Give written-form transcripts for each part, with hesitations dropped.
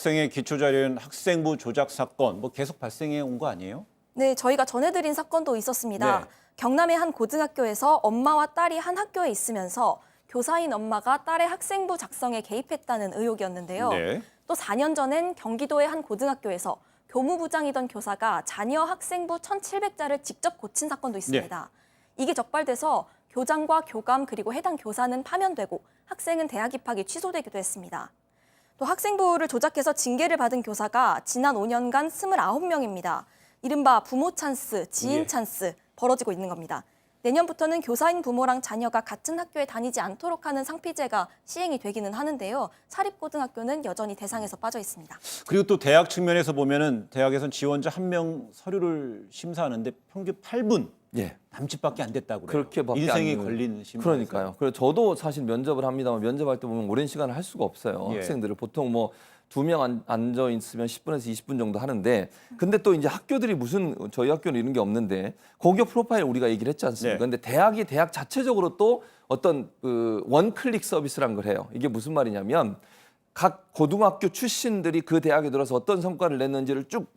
학생의 기초자료인 학생부 조작 사건 계속 발생해 온 거 아니에요? 네, 저희가 전해드린 사건도 있었습니다. 네. 경남의 한 고등학교에서 엄마와 딸이 한 학교에 있으면서 교사인 엄마가 딸의 학생부 작성에 개입했다는 의혹이었는데요. 네. 또 4년 전엔 경기도의 한 고등학교에서 교무부장이던 교사가 자녀 학생부 1,700자를 직접 고친 사건도 있습니다. 이게 적발돼서 교장과 교감 그리고 해당 교사는 파면되고 학생은 대학 입학이 취소되기도 했습니다. 또 학생부를 조작해서 징계를 받은 교사가 지난 5년간 29명입니다. 이른바 부모 찬스, 지인 찬스 벌어지고 있는 겁니다. 내년부터는 교사인 부모랑 자녀가 같은 학교에 다니지 않도록 하는 상피제가 시행이 되기는 하는데요. 사립고등학교는 여전히 대상에서 빠져 있습니다. 그리고 또 대학 측면에서 보면은 대학에선 지원자 1명 서류를 심사하는데 평균 8분 남짓밖에 안 됐다고 그래요. 그렇게밖에 인생이 걸린 심사. 그러니까요. 그래서 저도 사실 면접을 합니다만 면접할 때 보면 오랜 시간을 할 수가 없어요. 학생들을 보통 2명 앉아 있으면 10분에서 20분 정도 하는데 근데 또 이제 학교들이 무슨 저희 학교는 이런 게 없는데 고교 프로파일 우리가 얘기를 했지 않습니까? 근데 대학이 대학 자체적으로 또 어떤 그 원클릭 서비스라는 걸 해요. 이게 무슨 말이냐면 각 고등학교 출신들이 그 대학에 들어서 어떤 성과를 냈는지를 쭉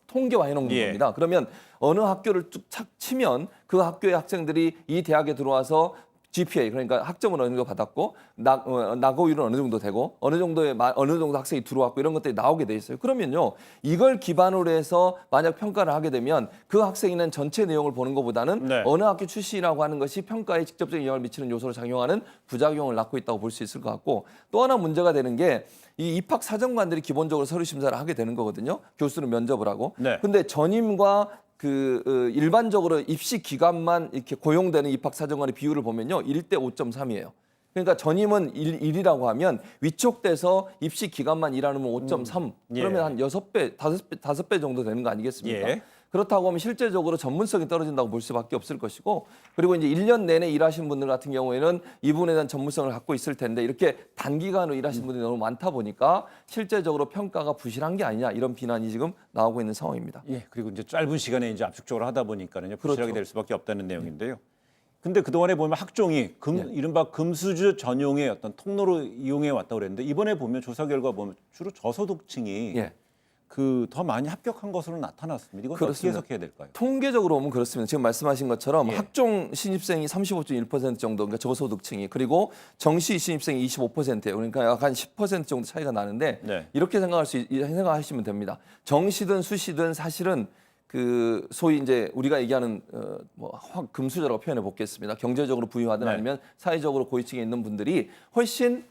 통계화해 놓은 겁니다. 그러면 어느 학교를 쭉 치면 그 학교의 학생들이 이 대학에 들어와서 GPA 그러니까 학점은 어느 정도 받았고 낙오율은 어느 정도 되고 어느 정도 학생이 들어왔고 이런 것들이 나오게 돼 있어요. 그러면요 이걸 기반으로 해서 만약 평가를 하게 되면 그 학생이는 전체 내용을 보는 것보다는 어느 학교 출신이라고 하는 것이 평가에 직접적인 영향을 미치는 요소로 작용하는 부작용을 낳고 있다고 볼 수 있을 것 같고 또 하나 문제가 되는 게 이 입학 사정관들이 기본적으로 서류 심사를 하게 되는 거거든요. 교수는 면접을 하고. 근데 전임과 일반적으로 입시 기간만 이렇게 고용되는 입학 사정관의 비율을 보면요. 1대 5.3이에요. 그러니까 전임은 1이라고 하면 위촉돼서 입시 기간만 일하는 5.3. 그러면 한 6배, 5배 정도 되는 거 아니겠습니까? 그렇다고 하면 실제적으로 전문성이 떨어진다고 볼 수밖에 없을 것이고 그리고 이제 1년 내내 일하신 분들 같은 경우에는 이 부분에 대한 전문성을 갖고 있을 텐데 이렇게 단기간으로 일하신 분들이 너무 많다 보니까 실제적으로 평가가 부실한 게 아니냐 이런 비난이 지금 나오고 있는 상황입니다. 그리고 이제 짧은 시간에 이제 압축적으로 하다 보니까는 부실하게 될 수밖에 없다는 내용인데요. 근데 그동안에 보면 학종이 이른바 금수저 전용의 어떤 통로로 이용해 왔다고 그랬는데 이번에 보면 조사 결과 보면 주로 저소득층이 더 많이 합격한 것으로 나타났습니다. 이건 어떻게 해석해야 될까요? 통계적으로 보면 그렇습니다. 지금 말씀하신 것처럼 학종 신입생이 35.1% 정도, 그러니까 저소득층이 그리고 정시 신입생이 25%예요. 그러니까 약 한 10% 정도 차이가 나는데 이렇게 생각하시면 됩니다. 정시든 수시든 사실은 그 소위 이제 우리가 얘기하는 금수저라고 표현해 보겠습니다. 경제적으로 부유하든 아니면 사회적으로 고위층에 있는 분들이 훨씬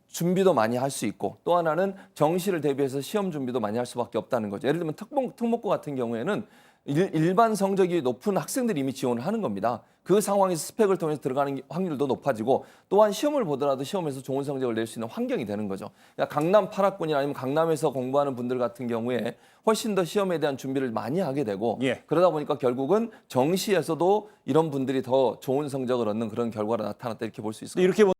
준비도 많이 할 수 있고 또 하나는 정시를 대비해서 시험 준비도 많이 할 수밖에 없다는 거죠. 예를 들면 특목고 같은 경우에는 일반 성적이 높은 학생들이 이미 지원을 하는 겁니다. 그 상황에서 스펙을 통해서 들어가는 확률도 높아지고 또한 시험을 보더라도 시험에서 좋은 성적을 낼 수 있는 환경이 되는 거죠. 그러니까 강남 8학군이나 아니면 강남에서 공부하는 분들 같은 경우에 훨씬 더 시험에 대한 준비를 많이 하게 되고 그러다 보니까 결국은 정시에서도 이런 분들이 더 좋은 성적을 얻는 그런 결과가 나타났다 이렇게 볼 수 있습니다.